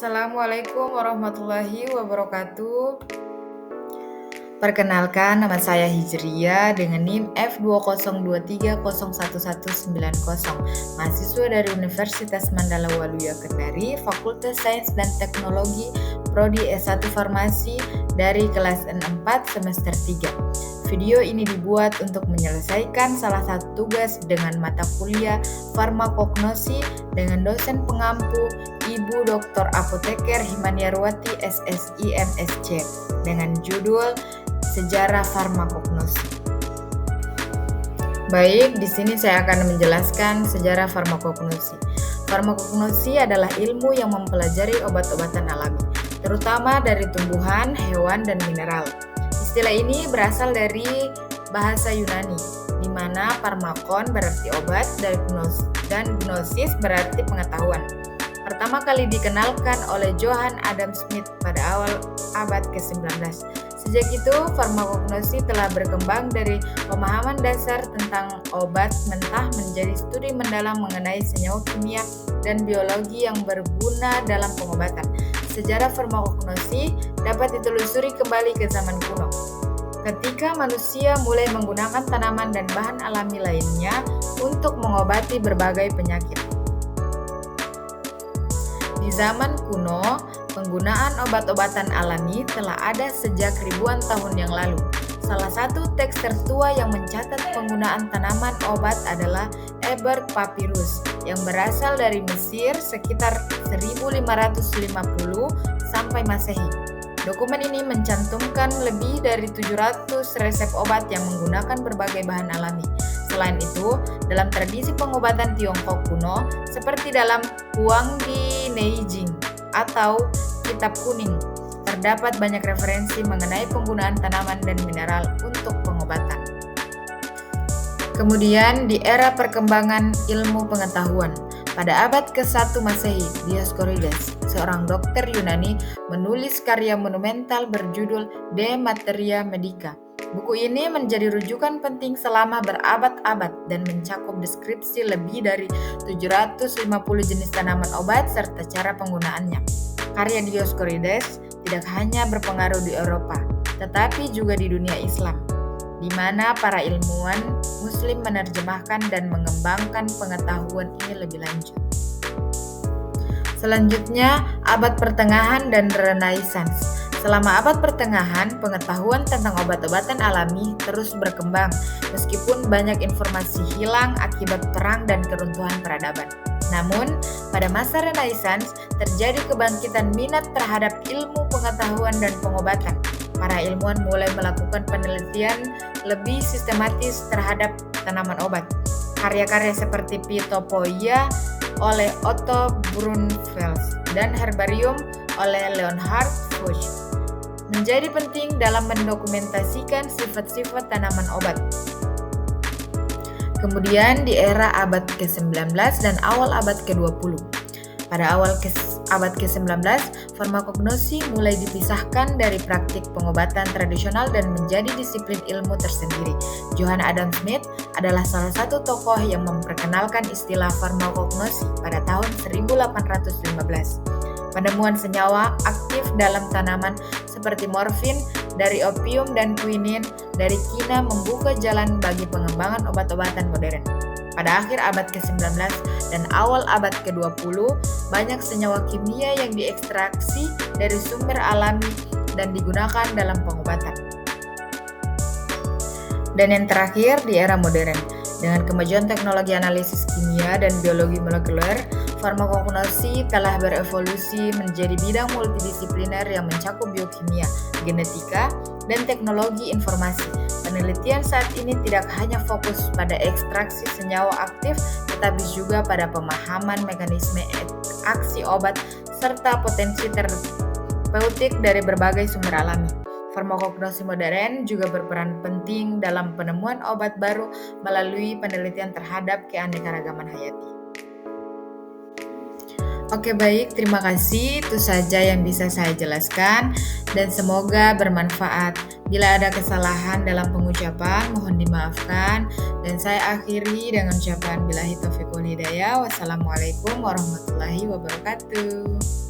Assalamualaikum warahmatullahi wabarakatuh. Perkenalkan, nama saya Hijriya dengan NIM F2023011190, mahasiswa dari Universitas Mandala Waluya Kendari, Fakultas Sains dan Teknologi, Prodi S1 Farmasi dari kelas 4 semester 3. Video ini dibuat untuk menyelesaikan salah satu tugas dengan mata kuliah farmakognosi dengan dosen pengampu Ibu Dr. Apoteker Himaniarwati SSI MSc dengan judul Sejarah Farmakognosi. Baik, di sini saya akan menjelaskan sejarah farmakognosi. Farmakognosi adalah ilmu yang mempelajari obat-obatan alami, terutama dari tumbuhan, hewan, dan mineral. Istilah ini berasal dari bahasa Yunani, di mana farmakon berarti obat dan gnosis berarti pengetahuan. Pertama kali dikenalkan oleh Johann Adam Smith pada awal abad ke-19. Sejak itu, farmakognosi telah berkembang dari pemahaman dasar tentang obat mentah menjadi studi mendalam mengenai senyawa kimia dan biologi yang berguna dalam pengobatan. Sejarah farmakognosi dapat ditelusuri kembali ke zaman kuno, ketika manusia mulai menggunakan tanaman dan bahan alami lainnya untuk mengobati berbagai penyakit. Di zaman kuno, penggunaan obat-obatan alami telah ada sejak ribuan tahun yang lalu. Salah satu teks tertua yang mencatat penggunaan tanaman obat adalah Eber Papyrus yang berasal dari Mesir sekitar 1550 sampai Masehi. Dokumen ini mencantumkan lebih dari 700 resep obat yang menggunakan berbagai bahan alami. Selain itu, dalam tradisi pengobatan Tiongkok kuno, seperti dalam Huang di Neijing atau Kitab Kuning, terdapat banyak referensi mengenai penggunaan tanaman dan mineral untuk pengobatan. Kemudian, di era perkembangan ilmu pengetahuan, pada abad ke-1 Masehi, Dioscorides, seorang dokter Yunani, menulis karya monumental berjudul De Materia Medica. Buku ini menjadi rujukan penting selama berabad-abad dan mencakup deskripsi lebih dari 750 jenis tanaman obat serta cara penggunaannya. Karya Dioscorides tidak hanya berpengaruh di Eropa, tetapi juga di dunia Islam, di mana para ilmuwan Muslim menerjemahkan dan mengembangkan pengetahuan ini lebih lanjut. Selanjutnya, abad pertengahan dan Renaissance. Selama abad pertengahan, pengetahuan tentang obat-obatan alami terus berkembang, meskipun banyak informasi hilang akibat perang dan keruntuhan peradaban. Namun, pada masa Renaissance, terjadi kebangkitan minat terhadap ilmu pengetahuan dan pengobatan. Para ilmuwan mulai melakukan penelitian lebih sistematis terhadap tanaman obat. Karya-karya seperti Phytopoeia oleh Otto Brunfels dan Herbarium oleh Leonhard Fuchs menjadi penting dalam mendokumentasikan sifat-sifat tanaman obat. Kemudian di era abad ke-19 dan awal abad ke-20. Pada awal abad ke-19, farmakognosi mulai dipisahkan dari praktik pengobatan tradisional dan menjadi disiplin ilmu tersendiri. Johann Adam Smith adalah salah satu tokoh yang memperkenalkan istilah farmakognosi pada tahun 1815. Penemuan senyawa aktif dalam tanaman seperti morfin dari opium dan quinin dari Cina membuka jalan bagi pengembangan obat-obatan modern. Pada akhir abad ke-19 dan awal abad ke-20, banyak senyawa kimia yang diekstraksi dari sumber alami dan digunakan dalam pengobatan. Dan yang terakhir, di era modern, dengan kemajuan teknologi analisis kimia dan biologi molekuler, farmakognosi telah berevolusi menjadi bidang multidisipliner yang mencakup biokimia, genetika, dan teknologi informasi. Penelitian saat ini tidak hanya fokus pada ekstraksi senyawa aktif, tetapi juga pada pemahaman mekanisme aksi obat serta potensi terapeutik dari berbagai sumber alami. Farmakognosi modern juga berperan penting dalam penemuan obat baru melalui penelitian terhadap keanekaragaman hayati. Oke baik, terima kasih. Itu saja yang bisa saya jelaskan dan semoga bermanfaat. Bila ada kesalahan dalam pengucapan, mohon dimaafkan. Dan saya akhiri dengan ucapan billahi taufiq wal hidayah. Wassalamualaikum warahmatullahi wabarakatuh.